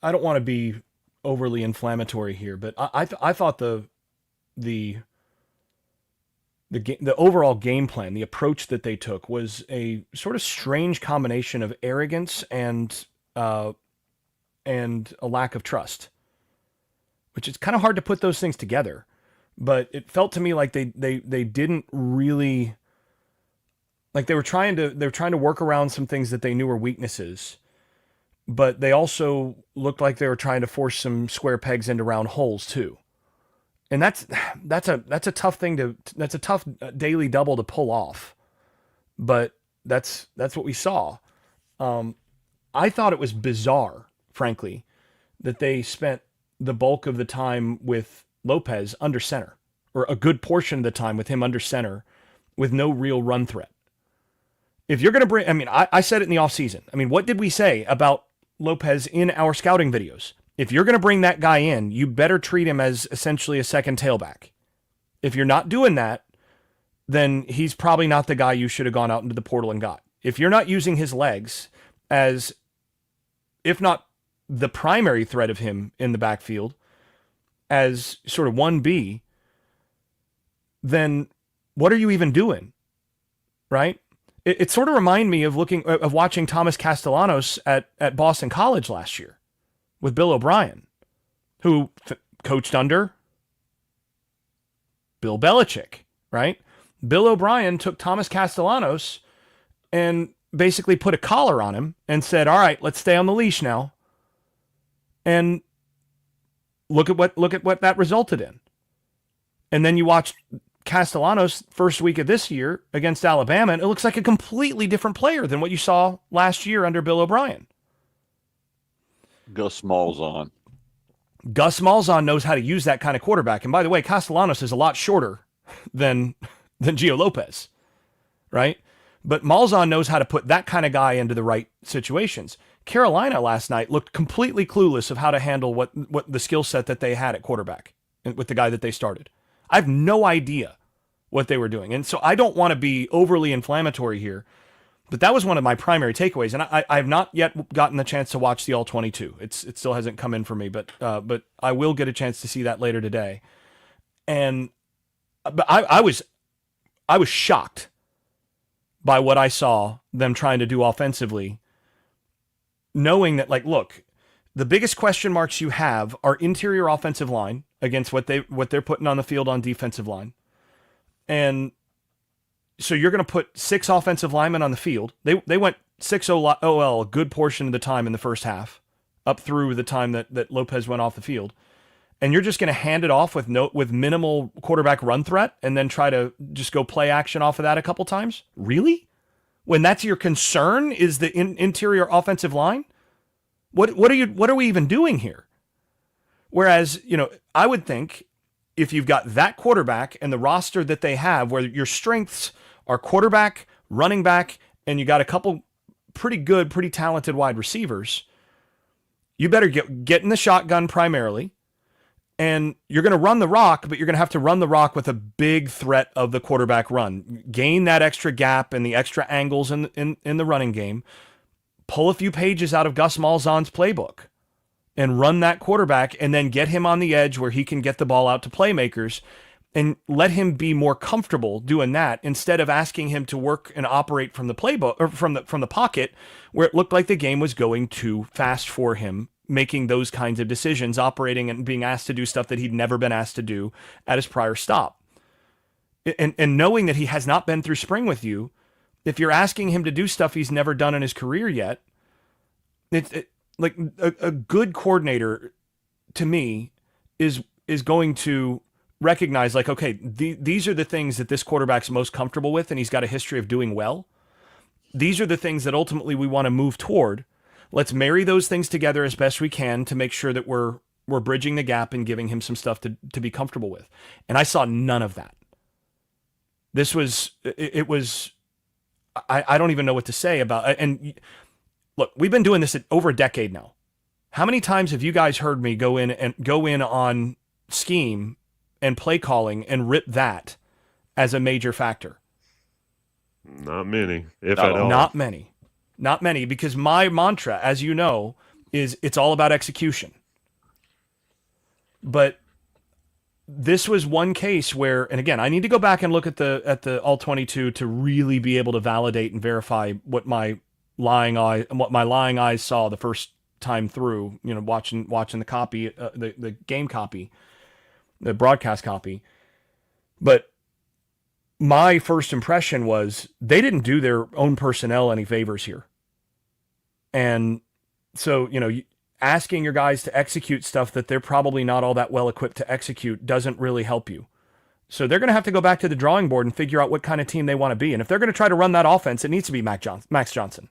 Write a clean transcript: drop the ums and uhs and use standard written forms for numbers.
I don't want to be overly inflammatory here, but I thought the the overall game plan, the approach that they took, was a sort of strange combination of arrogance uh, and a lack of trust, which is kind of hard to put those things together. But it felt to me like they didn't really, like they were trying to work around some things that they knew were weaknesses, but they also looked like they were trying to force some square pegs into round holes too. And that's a tough thing to that's a tough daily double to pull off. But that's what we saw. Um, I thought it was bizarre, frankly, that they spent the bulk of the time with Lopez under center, or a good portion of the time with him under center, with no real run threat. If you're going to bring, I mean, I said it in the offseason. I mean, what did we say about Lopez in our scouting videos? If you're going to bring that guy in, you better treat him as essentially a second tailback. If you're not doing that, then he's probably not the guy you should have gone out into the portal and got. If you're not using his legs as, if not the primary threat of him in the backfield, as sort of 1B, then what are you even doing? Right? It sort of reminded me of watching Thomas Castellanos at Boston College last year with Bill O'Brien, who coached under Bill Belichick, right? Bill O'Brien took Thomas Castellanos and basically put a collar on him and said, "All right, let's stay on the leash now." And look at what that resulted in. And then you watch Castellanos first week of this year against Alabama, and it looks like a completely different player than what you saw last year under Bill O'Brien. Gus Malzahn. Gus Malzahn knows how to use that kind of quarterback. And by the way, Castellanos is a lot shorter than Gio Lopez, right? But Malzahn knows how to put that kind of guy into the right situations. Carolina last night looked completely clueless of how to handle what the skill set that they had at quarterback with the guy that they started. I have no idea what they were doing. And so I don't want to be overly inflammatory here, but that was one of my primary takeaways. And I have not yet gotten the chance to watch the All-22. It still hasn't come in for me, but I will get a chance to see that later today. And but I was shocked by what I saw them trying to do offensively, knowing that, like, look, the biggest question marks you have are interior offensive line against what they're putting on the field on defensive line. And so you're going to put 6 offensive linemen on the field. They went 6 OL a good portion of the time in the first half, up through the time that Lopez went off the field. And you're just going to hand it off with minimal quarterback run threat and then try to just go play action off of that a couple times? Really? When that's your concern is the interior offensive line? What are we even doing here? Whereas, I would think if you've got that quarterback and the roster that they have, where your strengths are quarterback, running back, and you got a couple pretty good, pretty talented wide receivers, you better get in the shotgun primarily, and you're going to run the rock, but you're going to have to run the rock with a big threat of the quarterback run. Gain that extra gap and the extra angles in the running game. Pull a few pages out of Gus Malzahn's playbook and run that quarterback, and then get him on the edge where he can get the ball out to playmakers and let him be more comfortable doing that, instead of asking him to work and operate from the playbook or from the pocket, where it looked like the game was going too fast for him, making those kinds of decisions, operating and being asked to do stuff that he'd never been asked to do at his prior stop. And knowing that he has not been through spring with you, if you're asking him to do stuff he's never done in his career yet, like a good coordinator, to me, is going to recognize, like, okay, these are the things that this quarterback's most comfortable with, and he's got a history of doing well. These are the things that ultimately we want to move toward. Let's marry those things together as best we can to make sure that we're bridging the gap and giving him some stuff to be comfortable with. And I saw none of that. It was, I don't even know what to say about it. And look, we've been doing this over a decade now. How many times have you guys heard me go in on scheme and play calling and rip that as a major factor? Not many, if at all. Not many, because my mantra, as you know, is it's all about execution. But this was one case where, and again, I need to go back and look at the all 22 to really be able to validate and verify what my lying eyes saw the first time through. Watching the copy, the game copy, the broadcast copy. But my first impression was they didn't do their own personnel any favors here. And so, asking your guys to execute stuff that they're probably not all that well equipped to execute doesn't really help you. So they're going to have to go back to the drawing board and figure out what kind of team they want to be. And if they're going to try to run that offense, it needs to be Max Johnson.